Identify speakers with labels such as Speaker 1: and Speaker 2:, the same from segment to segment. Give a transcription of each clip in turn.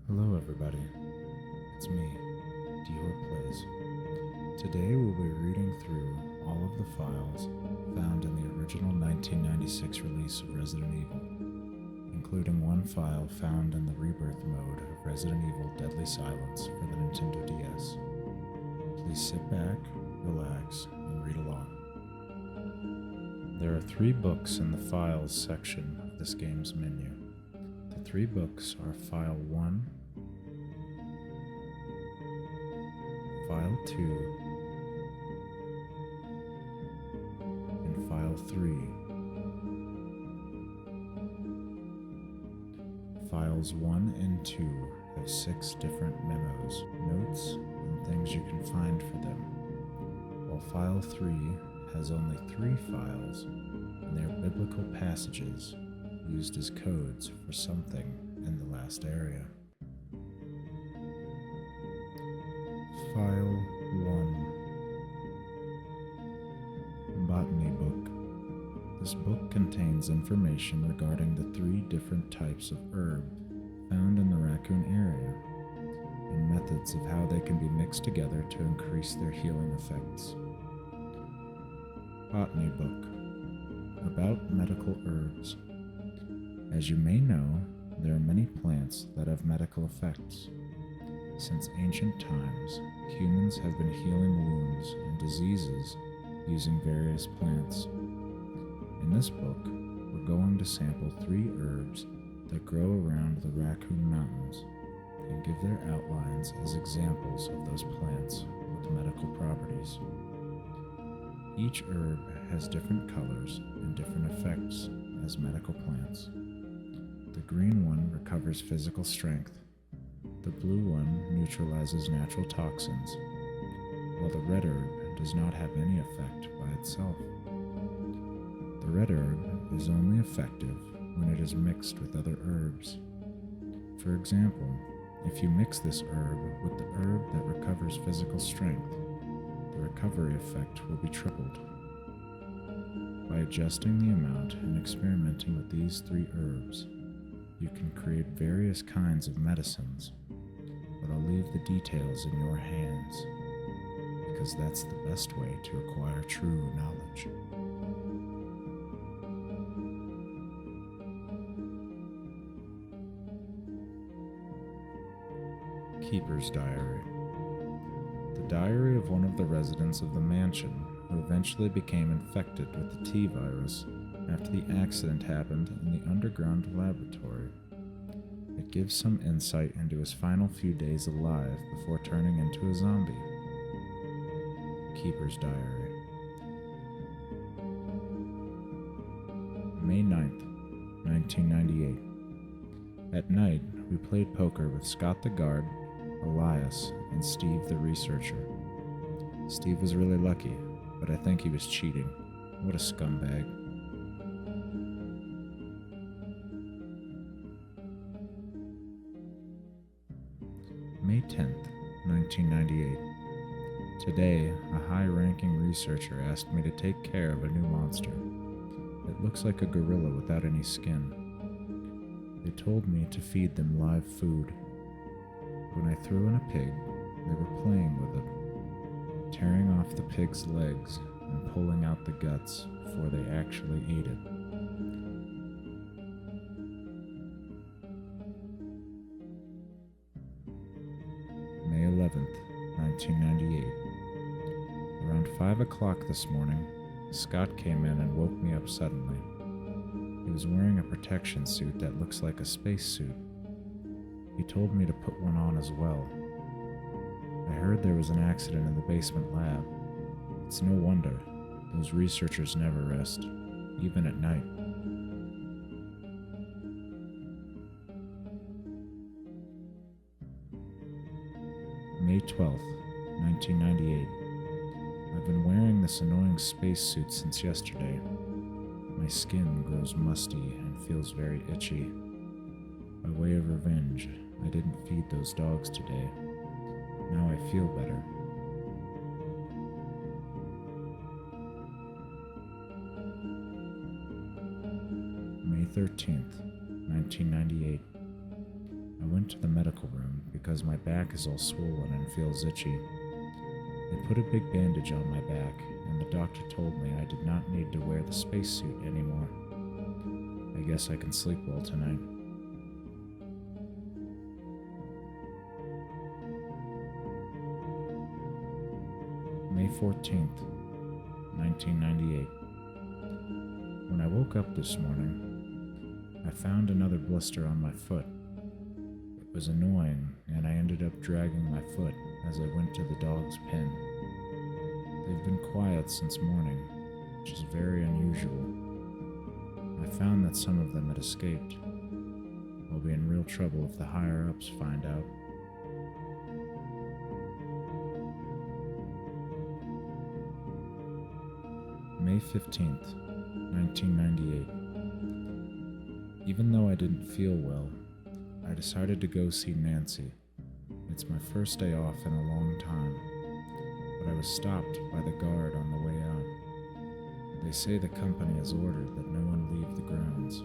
Speaker 1: Hello everybody, it's me, dhortplays. Today we'll be reading through all of the files found in the original 1996 release of Resident Evil, including one file found in the Rebirth mode of Resident Evil Deadly Silence for the Nintendo DS. Please sit back, relax, and read along. There are 3 books in the Files section of this game's menu. The 3 books are File 1, File 2, and File 3. Files 1 and 2 have 6 different memos, notes, and things you can find for them, while File 3 has only 3 files, and they are biblical passages used as codes for something in the last area. File 1. Botany Book. This book contains information regarding the 3 different types of herb found in the raccoon area, and methods of how they can be mixed together to increase their healing effects. Botany Book. About medical herbs. As you may know, there are many plants that have medical effects. Since ancient times, humans have been healing wounds and diseases using various plants. In this book, we're going to sample 3 herbs that grow around the Raccoon Mountains and give their outlines as examples of those plants with medical properties. Each herb has different colors and different effects as medical plants. The green one recovers physical strength. The blue one neutralizes natural toxins, while the red herb does not have any effect by itself. The red herb is only effective when it is mixed with other herbs. For example, if you mix this herb with the herb that recovers physical strength, the recovery effect will be tripled. By adjusting the amount and experimenting with these 3 herbs, you can create various kinds of medicines, but I'll leave the details in your hands, because that's the best way to acquire true knowledge. Keeper's Diary. The diary of one of the residents of the mansion who eventually became infected with the T virus after the accident happened in the underground laboratory. It gives some insight into his final few days alive before turning into a zombie. Keeper's Diary. May 9th, 1998. At night, we played poker with Scott the guard, Elias, and Steve the researcher. Steve was really lucky, but I think he was cheating. What a scumbag. May 10th, 1998. Today, a high-ranking researcher asked me to take care of a new monster. It looks like a gorilla without any skin. They told me to feed them live food. When I threw in a pig, they were playing with it, tearing off the pig's legs and pulling out the guts before they actually ate it. May 11th, 1998. Around 5 o'clock this morning, Scott came in and woke me up suddenly. He was wearing a protection suit that looks like a spacesuit. He told me to put one on as well. I heard there was an accident in the basement lab. It's no wonder. Those researchers never rest, even at night. May 12th, 1998. I've been wearing this annoying spacesuit since yesterday. My skin grows musty and feels very itchy. By way of revenge, I didn't feed those dogs today. Now I feel better. May 13th, 1998. I went to the medical room because my back is all swollen and feels itchy. They put a big bandage on my back, and the doctor told me I did not need to wear the spacesuit anymore. I guess I can sleep well tonight. May 14th, 1998. When I woke up this morning, I found another blister on my foot. It was annoying, and I ended up dragging my foot as I went to the dog's pen. They've been quiet since morning, which is very unusual. I found that some of them had escaped. I'll be in real trouble if the higher-ups find out. May 15th, 1998. Even though I didn't feel well, I decided to go see Nancy. It's my first day off in a long time, but I was stopped by the guard on the way out. They say the company has ordered that no one leave the grounds.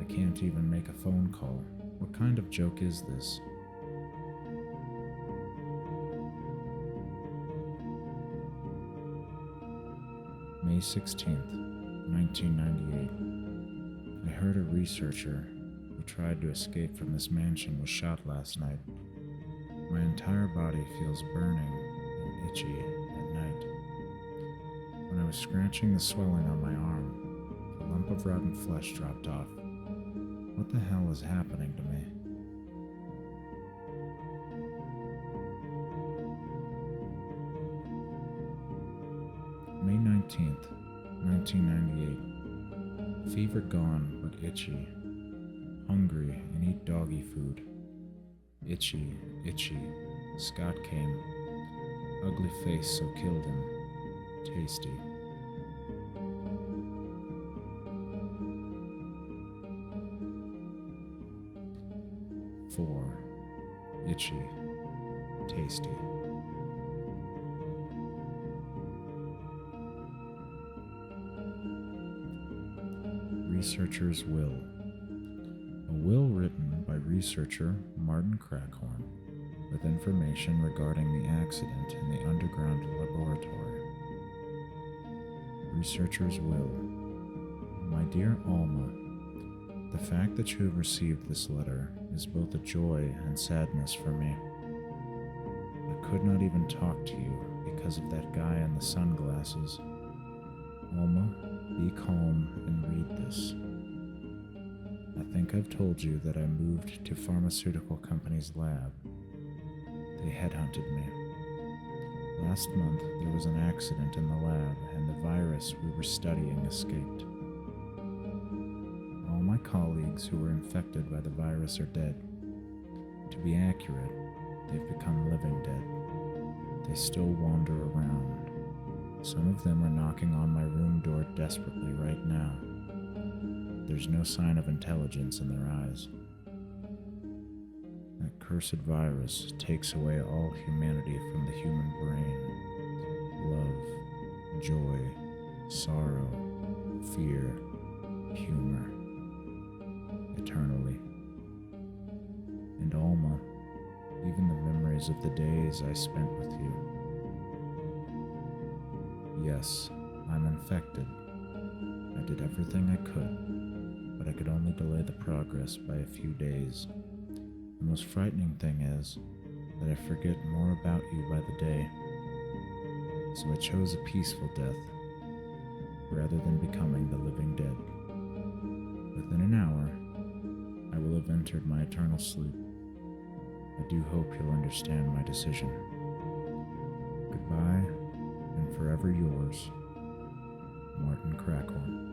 Speaker 1: I can't even make a phone call. What kind of joke is this? May 16th, 1998. I heard a researcher who tried to escape from this mansion was shot last night. My entire body feels burning and itchy at night. When I was scratching the swelling on my arm, a lump of rotten flesh dropped off. What the hell is happening to me? May 19th, 1998. Fever gone, but itchy. Hungry and eat doggy food. Itchy, itchy. Scott came. Ugly face, so killed him. Tasty. Four. Itchy. Tasty. Researcher's Will. A will written by researcher Martin Crackhorn with information regarding the accident in the underground laboratory. Researcher's Will. My dear Alma, the fact that you have received this letter is both a joy and sadness for me. I could not even talk to you because of that guy in the sunglasses. Alma, be calm and read this. I think I've told you that I moved to pharmaceutical company's lab. They headhunted me. Last month, there was an accident in the lab, and the virus we were studying escaped. All my colleagues who were infected by the virus are dead. To be accurate, they've become living dead. They still wander around. Some of them are knocking on my room door desperately right now. There's no sign of intelligence in their eyes. That cursed virus takes away all humanity from the human brain. Love, joy, sorrow, fear, humor. Eternally. And Alma, even the memories of the days I spent with you. Yes, I'm infected. I did everything I could, but I could only delay the progress by a few days. The most frightening thing is that I forget more about you by the day. So I chose a peaceful death, rather than becoming the living dead. Within an hour, I will have entered my eternal sleep. I do hope you'll understand my decision. Goodbye, and forever yours, Martin Crackhorn.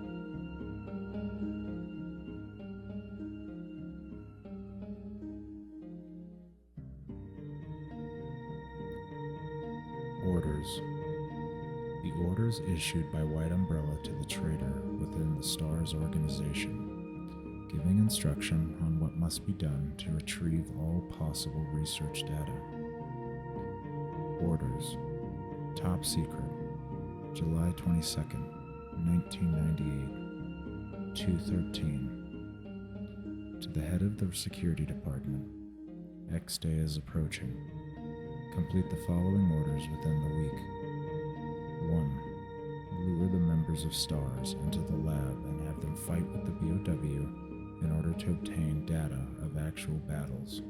Speaker 1: Orders. The orders issued by White Umbrella to the traitor within the STARS organization, giving instruction on what must be done to retrieve all possible research data. Orders. Top secret. July 22nd, 1998, 2:13. To the head of the security department. X day is approaching. Complete the following orders within the week. 1. Lure the members of STARS into the lab and have them fight with the BOW in order to obtain data of actual battles.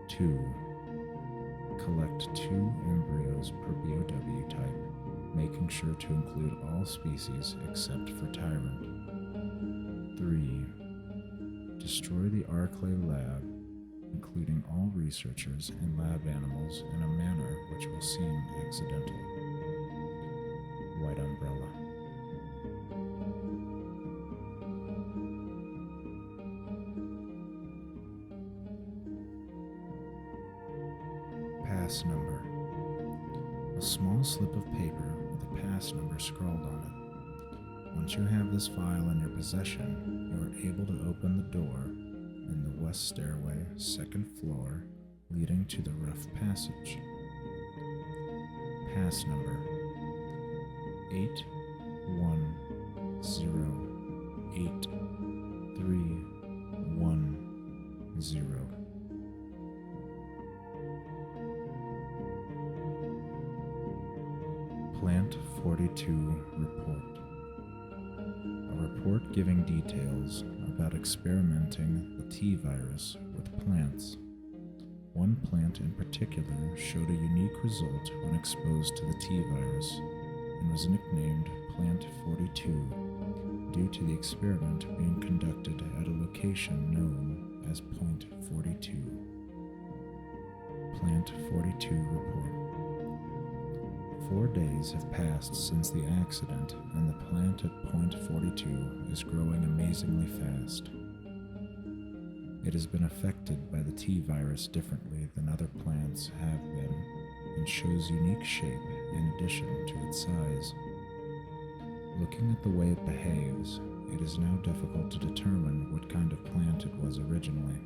Speaker 1: 2. Collect 2 embryos per BOW type, making sure to include all species except for Tyrant. 3. Destroy the Arclay lab, including all researchers and lab animals in a manner which will seem accidental. White Umbrella. Pass number. A small slip of paper with a pass number scrawled on it. Once you have this file in your possession, you are able to open the door in the west stairway, 2nd floor, leading to the rough passage. Pass number 81083110. Plant 42 report. A report giving details about experimenting the T-virus with plants. One plant in particular showed a unique result when exposed to the T-virus and was nicknamed Plant 42 due to the experiment being conducted at a location known as Point 42. Plant 42 report. 4 days have passed since the accident, and the plant at Point 42 is growing amazingly fast. It has been affected by the T-virus differently than other plants have been, and shows unique shape in addition to its size. Looking at the way it behaves, it is now difficult to determine what kind of plant it was originally.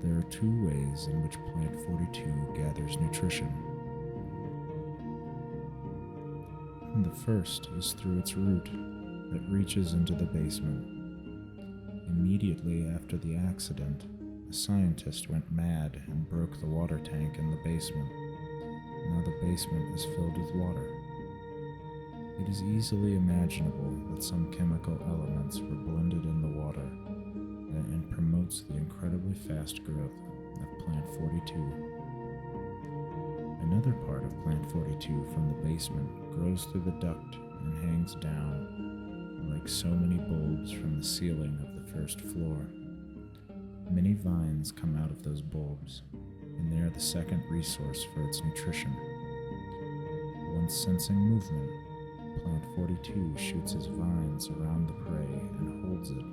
Speaker 1: There are 2 ways in which Plant 42 gathers nutrition. The first is through its root that reaches into the basement. Immediately after the accident, a scientist went mad and broke the water tank in the basement. Now the basement is filled with water. It is easily imaginable that some chemical elements were blended in the water and promotes the incredibly fast growth of Plant 42. Another part of Plant 42 from the basement grows through the duct and hangs down like so many bulbs from the ceiling of the 1st floor. Many vines come out of those bulbs, and they are the second resource for its nutrition. Once sensing movement, Plant 42 shoots its vines around the prey and holds it.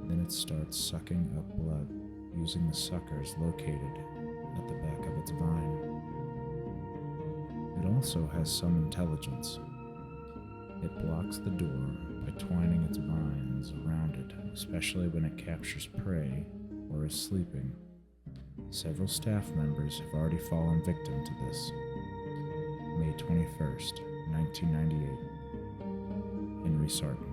Speaker 1: Then it starts sucking up blood, using the suckers located at the back of its vine. It also has some intelligence. It blocks the door by twining its vines around it, especially when it captures prey or is sleeping. Several staff members have already fallen victim to this. May 21st, 1998. Henry Sarton.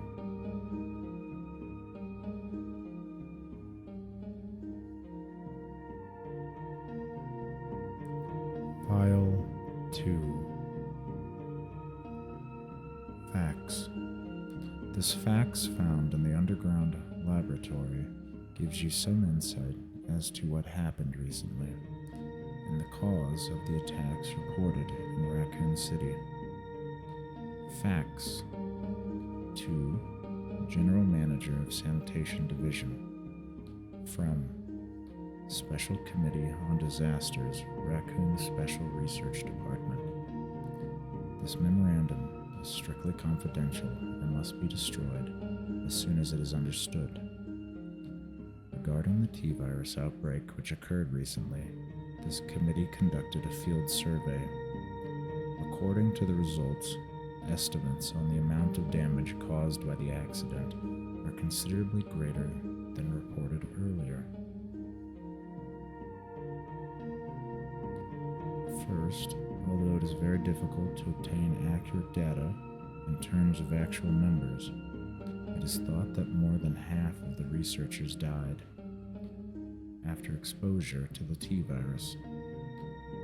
Speaker 1: File 2. Facts. This facts found in the underground laboratory gives you some insight as to what happened recently and the cause of the attacks reported in Raccoon City. Facts. 2. General Manager of Sanitation Division. From Special Committee on Disasters, Raccoon Special Research Department. This memorandum is strictly confidential and must be destroyed as soon as it is understood. Regarding the T-virus outbreak which occurred recently, this committee conducted a field survey. According to the results, estimates on the amount of damage caused by the accident are considerably greater than reported earlier. First, although it is very difficult to obtain accurate data in terms of actual numbers, It is thought that more than half of the researchers died after exposure to the T virus.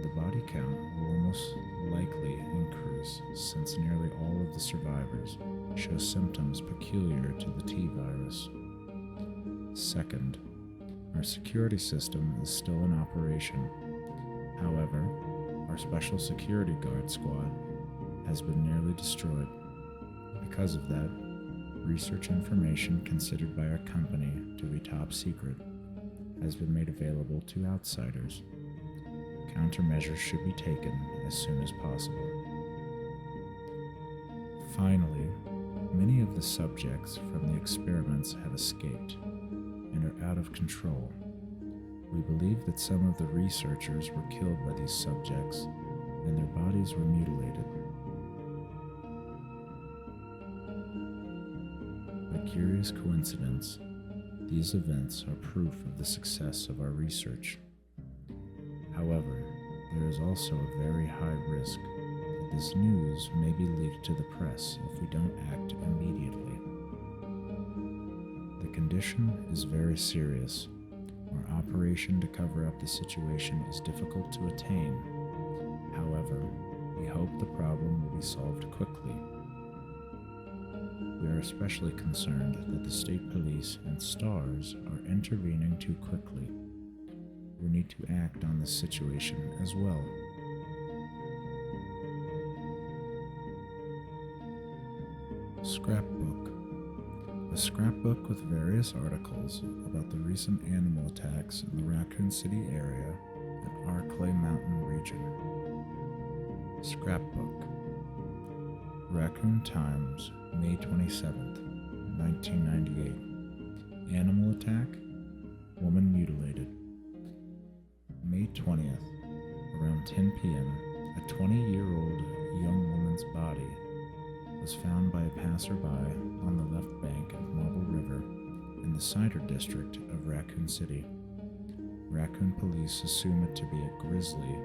Speaker 1: The body count will almost likely increase since nearly all of the survivors show symptoms peculiar to the T virus. Second, our security system is still in operation. However, our special security guard squad has been nearly destroyed. Because of that, research information considered by our company to be top secret has been made available to outsiders. Countermeasures should be taken as soon as possible. Finally, many of the subjects from the experiments have escaped and are out of control. We believe that some of the researchers were killed by these subjects and their bodies were mutilated. By curious coincidence, these events are proof of the success of our research. However, there is also a very high risk that this news may be leaked to the press if we don't act immediately. The condition is very serious. Our operation to cover up the situation is difficult to attain. However, we hope the problem will be solved quickly. We are especially concerned that the state police and STARS are intervening too quickly. We need to act on this situation as well. Scrapbook. A scrapbook with various articles about the recent animal attacks in the Raccoon City area and Arclay Mountain region. Scrapbook. Raccoon Times, May 27th, 1998. Animal attack, woman mutilated. May 20th, around 10 p.m., a 20-year-old young woman's body was found by a passerby on the left bank of Marble River in the Cider District of Raccoon City. Raccoon police assume it to be a grizzly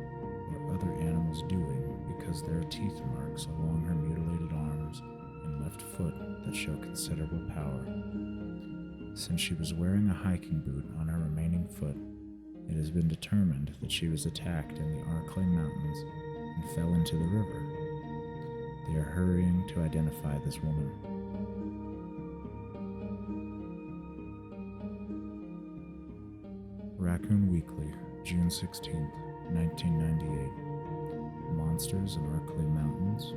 Speaker 1: or other animal's doing because there are teeth marks along her mutilated arms and left foot that show considerable power. Since she was wearing a hiking boot on her remaining foot, it has been determined that she was attacked in the Arclay Mountains and fell into the river. They are hurrying to identify this woman. Raccoon Weekly, June 16, 1998. Monsters in Arclay Mountains.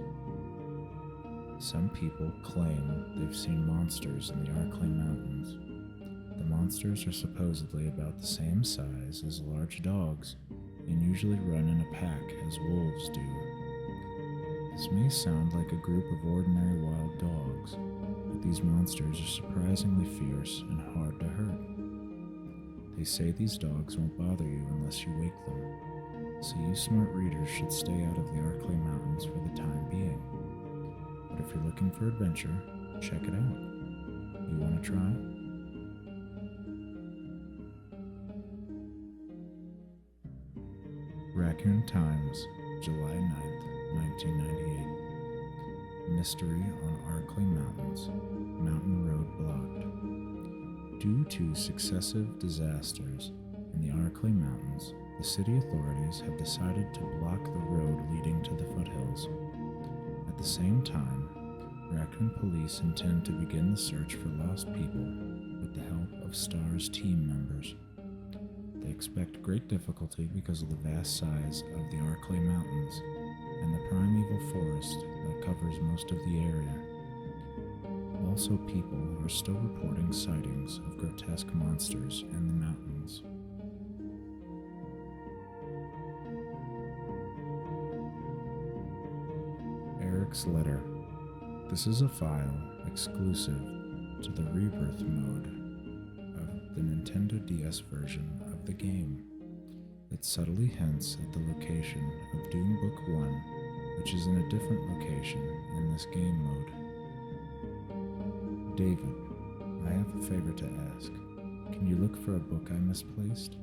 Speaker 1: Some people claim they've seen monsters in the Arclay Mountains. The monsters are supposedly about the same size as large dogs and usually run in a pack as wolves do. This may sound like a group of ordinary wild dogs, but these monsters are surprisingly fierce and hard to hurt. They say these dogs won't bother you unless you wake them, so you smart readers should stay out of the Arclay Mountains for the time being. But if you're looking for adventure, check it out. You want to try? Raccoon Times, July 9th, 1998. Mystery on Arclay Mountains. Mountain road blocked. Due to successive disasters in the Arclay Mountains, the city authorities have decided to block the road leading to the foothills. At the same time, Raccoon police intend to begin the search for lost people with the help of STARS team members. They expect great difficulty because of the vast size of the Arclay Mountains and the primeval forest that covers most of the area. Also, people are still reporting sightings of grotesque monsters in the mountains. Eric's Letter. This is a file exclusive to the Rebirth mode of the Nintendo DS version of the game. It subtly hints at the location of Doom Book 1, which is in a different location in this game mode. David, I have a favor to ask. Can you look for a book I misplaced?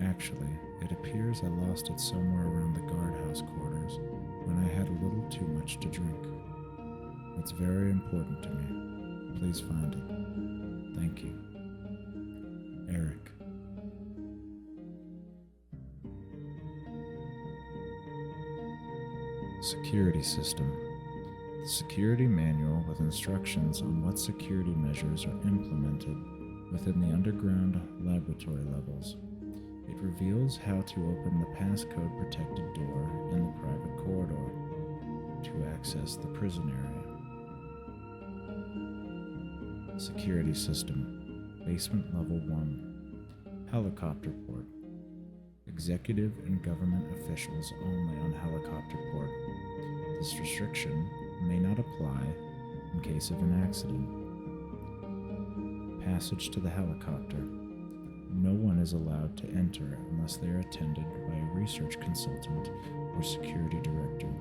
Speaker 1: Actually, it appears I lost it somewhere around the guardhouse quarters when I had a little too much to drink. It's very important to me. please find it. Thank you. Eric. Security System. The security manual with instructions on what security measures are implemented within the underground laboratory levels. It reveals how to open the passcode protected door in the private corridor to access the prison area. Security System. Basement Level 1. Helicopter Port. Executive and government officials only on helicopter port. This restriction may not apply in case of an accident. Passage to the helicopter. No one is allowed to enter unless they are attended by a research consultant or security director.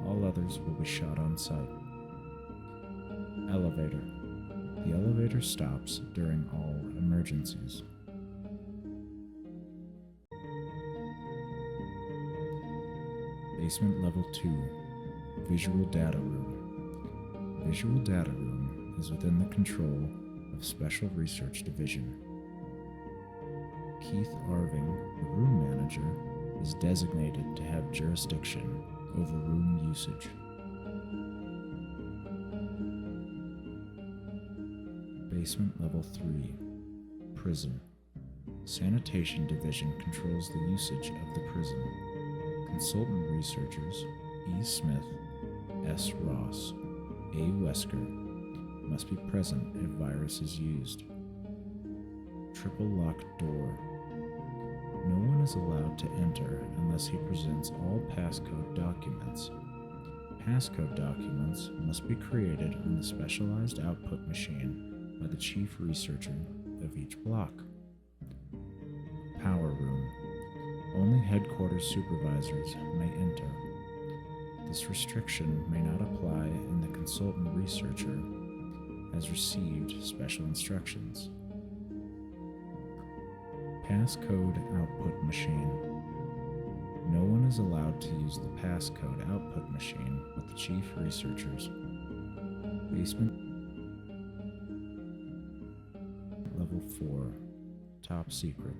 Speaker 1: All others will be shot on sight. Elevator. The elevator stops during all emergencies. Basement Level 2. Visual Data Room. Visual Data Room is within the control of Special Research Division. Keith Arving, the room manager, is designated to have jurisdiction over room usage. Basement Level 3. Prison. Sanitation Division controls the usage of the prison. Consultant researchers E. Smith, S. Ross, A. Wesker must be present if virus is used. Triple locked door. No one is allowed to enter unless he presents all passcode documents. Passcode documents must be created on the specialized output machine by the chief researcher of each block. Power room. Only headquarters supervisors may enter. This restriction may not apply and the consultant researcher has received special instructions. Passcode output machine. No one is allowed to use the passcode output machine but the chief researchers. Basement Level 4. Top secret.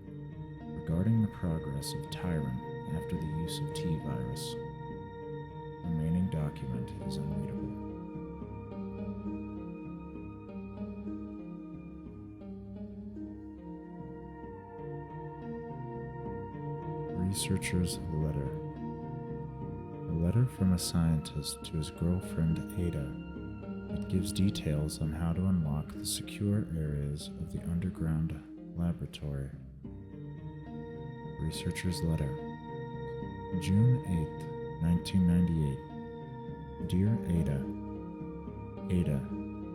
Speaker 1: Regarding the progress of Tyrant after the use of T-virus. Remaining document is unreadable. Researcher's letter. A letter from a scientist to his girlfriend Ada. It gives details on how to unlock the secure areas of the underground laboratory. Researcher's letter. June 8th, 1998. Dear Ada,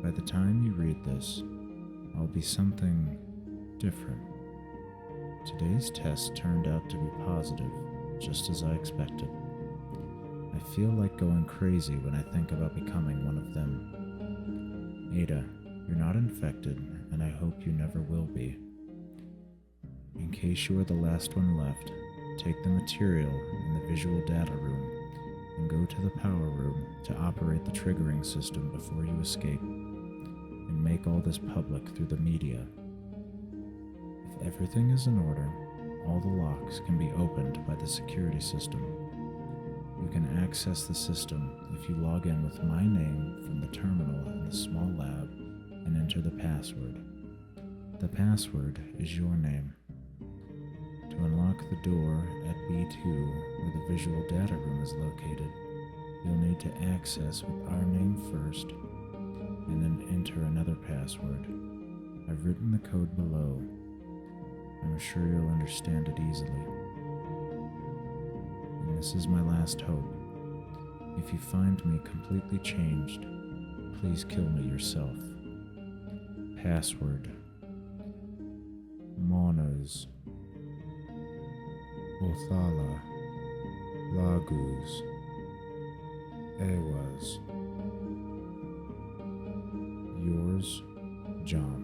Speaker 1: by the time you read this, I'll be something different. Today's test turned out to be positive, just as I expected. I feel like going crazy when I think about becoming one of them. Ada, you're not infected, and I hope you never will be. In case you are the last one left, take the material in the visual data room and go to the power room to operate the triggering system before you escape, and make all this public through the media. If everything is in order, all the locks can be opened by the security system. You can access the system if you log in with my name from the terminal in the small lab and enter the password. The password is your name. To unlock the door at B2, where the visual data room is located, you'll need to access with our name first, and then enter another password. I've written the code below. I'm sure you'll understand it easily. And this is my last hope. If you find me completely changed, please kill me yourself. Password. Monas. Othala. Lagus. Ewas. Yours, John.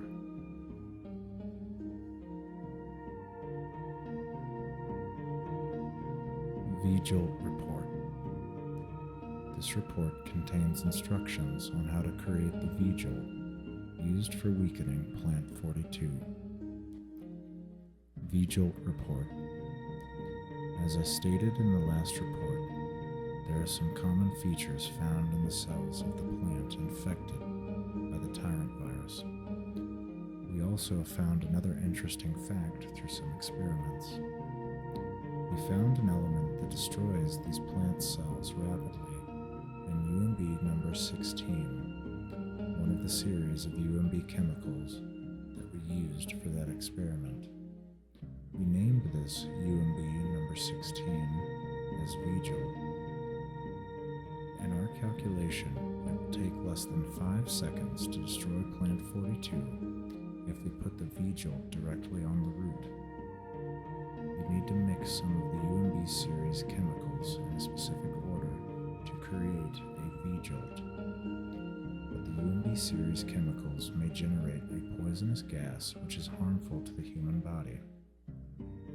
Speaker 1: Vigil Report. This report contains instructions on how to create the Vigil used for weakening Plant 42. V-Jolt Report. As I stated in the last report, there are some common features found in the cells of the plant infected by the tyrant virus. We also found another interesting fact through some experiments. We found an element that destroys these plant cells rapidly in UMB number 16, one of the series of UMB chemicals that we used for that experiment. We named this UMB number 16 as V-Jolt. In our calculation, it will take less than 5 seconds to destroy Plant 42 if we put the V-Jolt directly on the root. You need to mix some of the UMB series chemicals in a specific order to create a V-Jolt. But the UMB series chemicals may generate a poisonous gas which is harmful to the human body.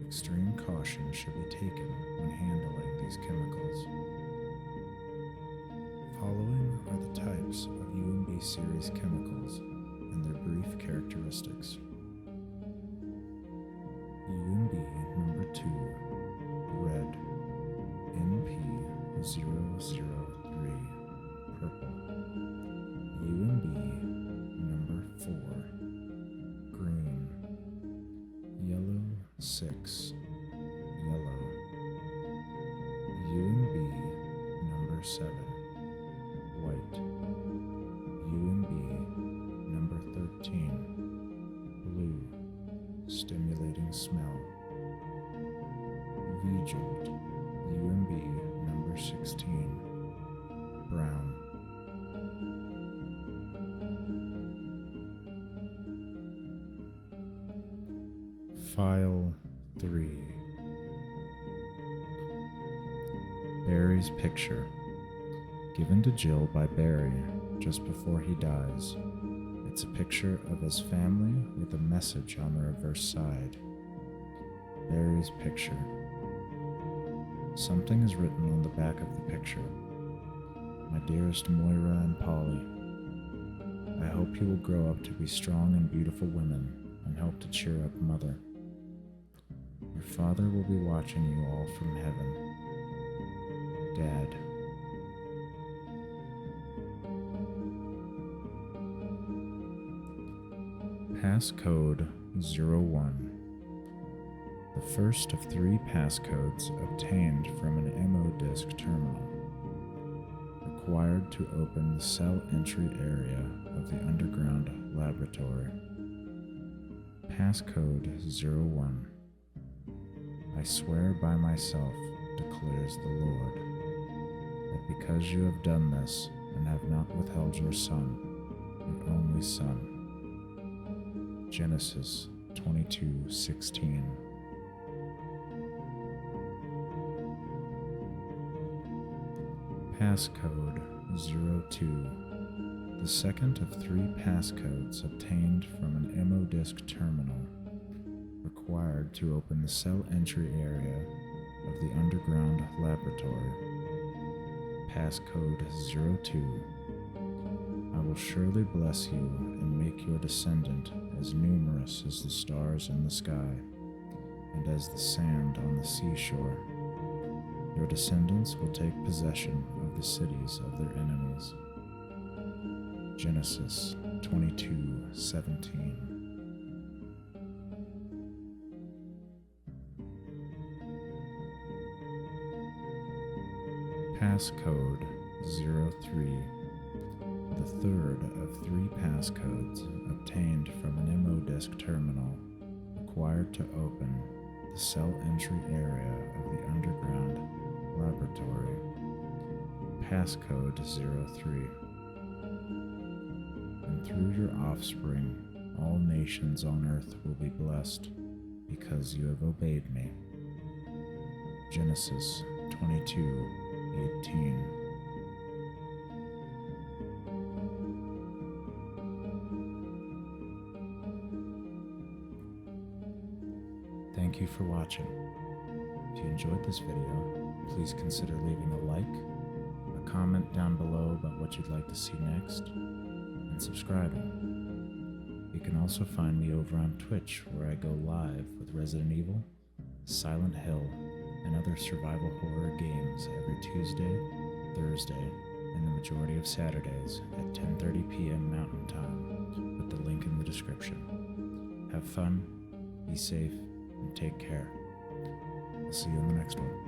Speaker 1: Extreme caution should be taken when handling these chemicals. Following are the types of UMB series chemicals and their brief characteristics. UMB number 2, red, NP003, purple. UMB number 4, green, yellow 6, yellow. UMB number 7, white. UMB number 13, blue, stimulating smell. V-Jolt, UMB number 16, brown. File 3. Barry's picture. Given to Jill by Barry just before he dies. It's a picture of his family with a message on the reverse side. Barry's picture. Something is written on the back of the picture. My dearest Moira and Polly, I hope you will grow up to be strong and beautiful women and help to cheer up Mother. Your father will be watching you all from heaven. Dad. Passcode 01. The first of 3 passcodes obtained from an MO disk terminal, required to open the cell entry area of the underground laboratory. Passcode 01. I swear by myself, declares the Lord, that because you have done this and have not withheld your son, your only son. Genesis 22:16. Passcode 02. The second of 3 passcodes obtained from an MO disk terminal, required to open the cell entry area of the underground laboratory. Passcode 02. I will surely bless you and make your descendant as numerous as the stars in the sky, and as the sand on the seashore. Your descendants will take possession of the cities of their enemies. Genesis 22:17. Passcode 03. The third of 3 passcodes obtained from an MO disk terminal, required to open the cell entry area of the underground laboratory. Passcode 03. And through your offspring, all nations on earth will be blessed, because you have obeyed me. Genesis 22:18. Thank you for watching. If you enjoyed this video, please consider leaving a like, a comment down below about what you'd like to see next, and subscribing. You can also find me over on Twitch, where I go live with Resident Evil, Silent Hill, and other survival horror games every Tuesday, Thursday, and the majority of Saturdays at 10:30 p.m. Mountain Time, with the link in the description. Have fun, be safe, and take care. I'll see you in the next one.